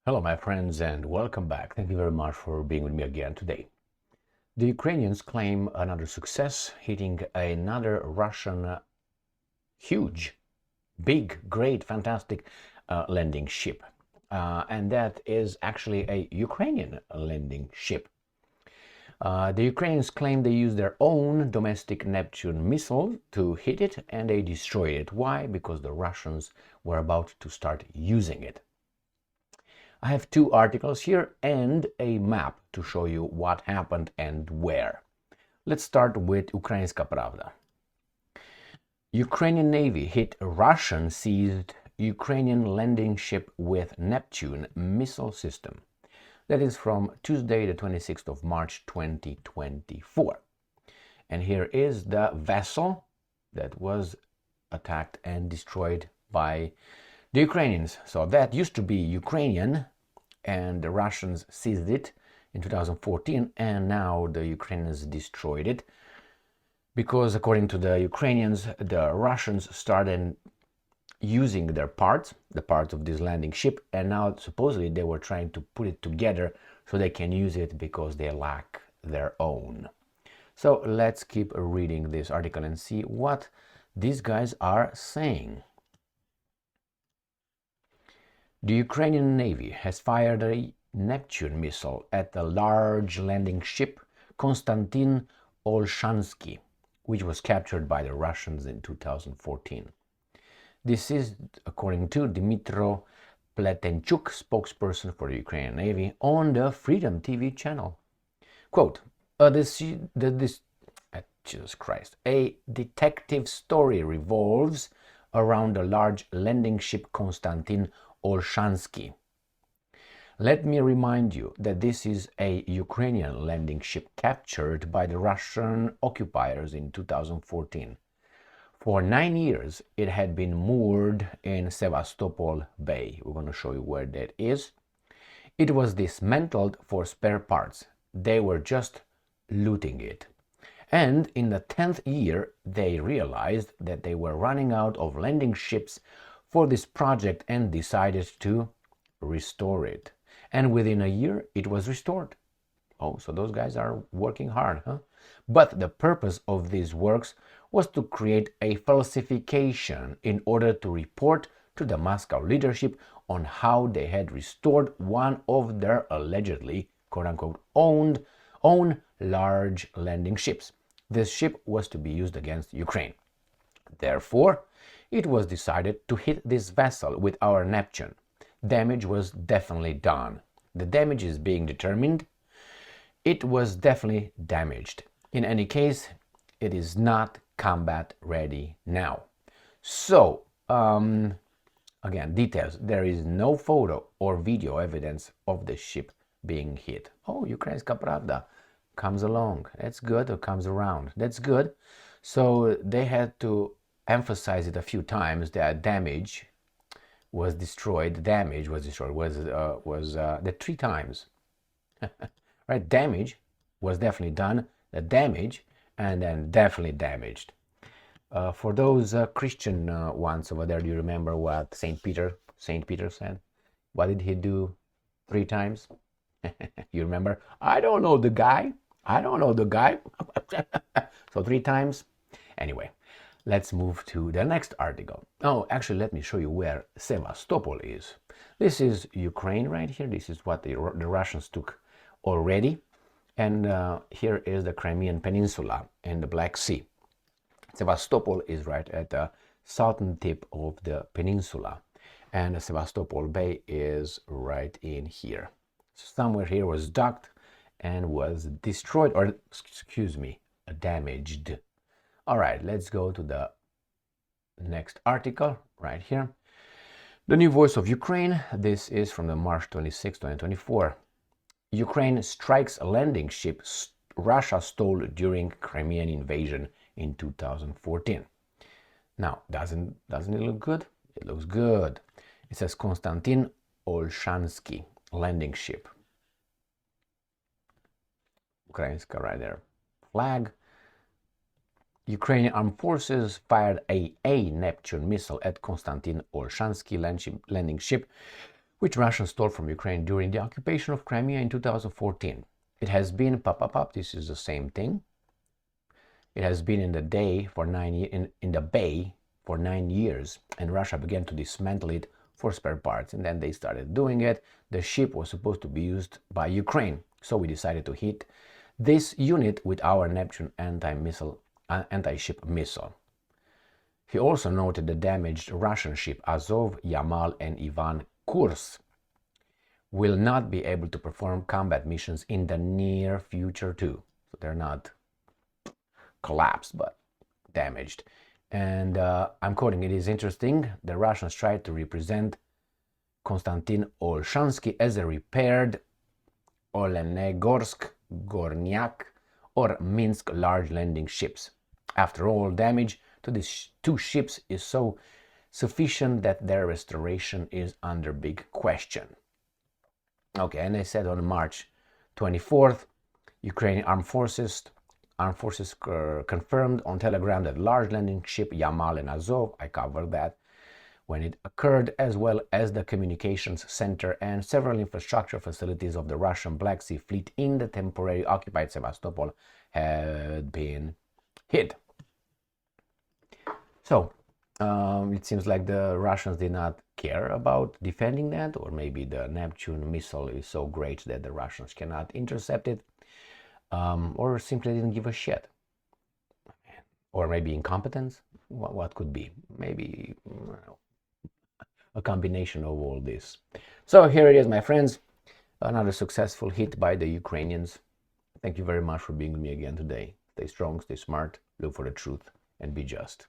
Hello, my friends, and welcome back. Thank you very much for being with me again today. The Ukrainians claim another success, hitting another Russian huge, big, great, fantastic landing ship. And that is actually a Ukrainian landing ship. The Ukrainians claim they used their own domestic Neptune missile to hit it, and they destroyed it. Why? Because the Russians were about to start using it. I have two articles here and a map to show you what happened and where. Let's start with Ukrainska Pravda. Ukrainian Navy hit Russian-seized Ukrainian landing ship with Neptune missile system. That is from Tuesday, the 26th of March, 2024. And here is the vessel that was attacked and destroyed by the Ukrainians. So that used to be Ukrainian, and the Russians seized it in 2014, and now the Ukrainians destroyed it because, according to the Ukrainians, the Russians started using their parts, the parts of this landing ship, and now supposedly they were trying to put it together so they can use it because they lack their own. So let's keep reading this article and see what these guys are saying. The Ukrainian Navy has fired a Neptune missile at the large landing ship Konstantin Olshansky, which was captured by the Russians in 2014. This is, according to Dmytro Pletenchuk, spokesperson for the Ukrainian Navy, on the Freedom TV channel. Quote, Jesus Christ, a detective story revolves around the large landing ship Konstantin Olshansky. Let me remind you that this is a Ukrainian landing ship captured by the Russian occupiers in 2014. For 9 years, it had been moored in Sevastopol Bay. We're going to show you where that is. It was dismantled for spare parts. They were just looting it. And in the 10th year, they realized that they were running out of landing ships for this project and decided to restore it. And within a year, it was restored. Oh, so those guys are working hard, huh? But the purpose of these works was to create a falsification in order to report to the Moscow leadership on how they had restored one of their allegedly, quote-unquote, own large landing ships. This ship was to be used against Ukraine. Therefore, it was decided to hit this vessel with our Neptune. Damage was definitely done. The damage is being determined. It was definitely damaged. In any case, it is not combat ready now. So, again, details. There is no photo or video evidence of the ship being hit. Oh, Ukrainska Pravda comes along. That's good, or comes around. That's good. So they had to emphasize it a few times that damage was destroyed. Damage was destroyed was the 3 times. Right? Damage was definitely done. The damage, and then definitely damaged. For those Christian ones over there, do you remember what Saint Peter said? What did he do 3 times? You remember? I don't know the guy. So 3 times. Anyway, let's move to the next article. Oh, actually, let me show you where Sevastopol is. This is Ukraine right here. This is what the Russians took already. And here is the Crimean Peninsula and the Black Sea. Sevastopol is right at the southern tip of the peninsula. And the Sevastopol Bay is right in here. So somewhere here was docked and was destroyed, or excuse me, damaged. All right, let's go to the next article right here. The New Voice of Ukraine. This is from the March 26, 2024. Ukraine strikes a landing ship Russia stole during Crimean invasion in 2014. Now, doesn't it look good? It looks good. It says Konstantin Olshansky landing ship. Ukrainska right there. Flag. Ukrainian armed forces fired a Neptune missile at Konstantin Olshansky landing ship, which Russia stole from Ukraine during the occupation of Crimea in 2014. It has been, this is the same thing. It has been in the bay for 9 years, and Russia began to dismantle it for spare parts, and then they started doing it. The ship was supposed to be used by Ukraine, so we decided to hit this unit with our Neptune anti-ship missile. He also noted the damaged Russian ship Azov, Yamal, and Ivan Kurs will not be able to perform combat missions in the near future too. So they're not collapsed, but damaged. And I'm quoting, it is interesting, the Russians tried to represent Konstantin Olshansky as a repaired Olenegorsk, Gornyak, or Minsk large landing ships. After all, damage to these two ships is so sufficient that their restoration is under big question. Okay, and they said on March 24th, Ukrainian armed forces confirmed on Telegram that large landing ship Yamal and Azov, I covered that when it occurred, as well as the communications center and several infrastructure facilities of the Russian Black Sea Fleet in the temporarily occupied Sevastopol had been hit. So it seems like the Russians did not care about defending that, or maybe the Neptune missile is so great that the Russians cannot intercept it, or simply didn't give a shit. Or maybe incompetence. What could be? Maybe a combination of all this. So here it is, my friends, another successful hit by the Ukrainians. Thank you very much for being with me again today. Stay strong, stay smart, look for the truth, and be just.